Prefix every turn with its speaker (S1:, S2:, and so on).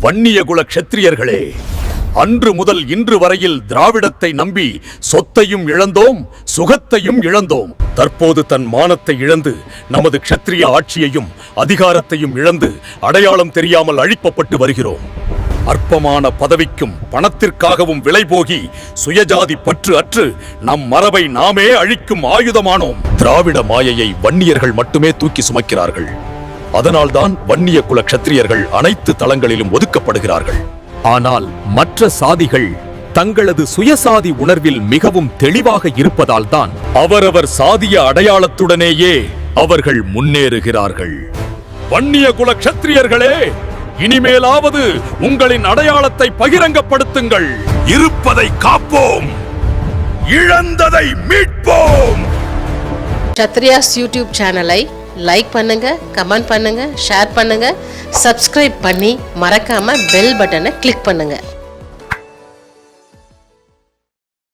S1: வன்னியகுல க்ஷத்திரியர்களே, அன்று முதல் இன்று வரையில் திராவிடத்தை நம்பி சொத்தையும் இழந்தோம், சுகத்தையும் இழந்தோம். தற்போது தன் மானத்தை இழந்து நமது க்ஷத்திரிய ஆட்சியையும் அதிகாரத்தையும் இழந்து அடையாளம் தெரியாமல் அழிக்கப்பட்டு வருகிறோம். அற்பமான பதவிக்கும் பணத்திற்காகவும் விலை போகி சுயஜாதி பற்று அற்று நம் மரபை நாமே அழிக்கும் ஆயுதமானோம். திராவிட மாயையை வன்னியர்கள் மட்டுமே தூக்கி சுமக்கிறார்கள். அதனால்தான் வன்னிய குல க்ஷத்திரியர்கள் அனைத்து தளங்களிலும் ஒதுக்கப்படுகிறார்கள். ஆனால் மற்ற சாதிகள் தங்களது சுயசாதி உணர்வில் மிகவும் தெளிவாக இருப்பதால் தான் அவரவர் சாதிய அடையாளத்துடனேயே அவர்கள் முன்னேறுகிறார்கள். வன்னிய குல க்ஷத்திரியர்களே, இனிமேலாவது உங்களின் அடையாளத்தை பகிரங்கப்படுத்துங்கள். இருப்பதை காப்போம், இழந்ததை மீட்போம்.
S2: க்ஷத்ரியாஸ் யூடியூப் சேனலை லைக் பண்ணுங்க, கமெண்ட் பண்ணுங்க, ஷேர் பண்ணுங்க, சப்ஸ்கிரைப் பண்ணி மறக்காம பெல் பட்டனை கிளிக் பண்ணுங்க.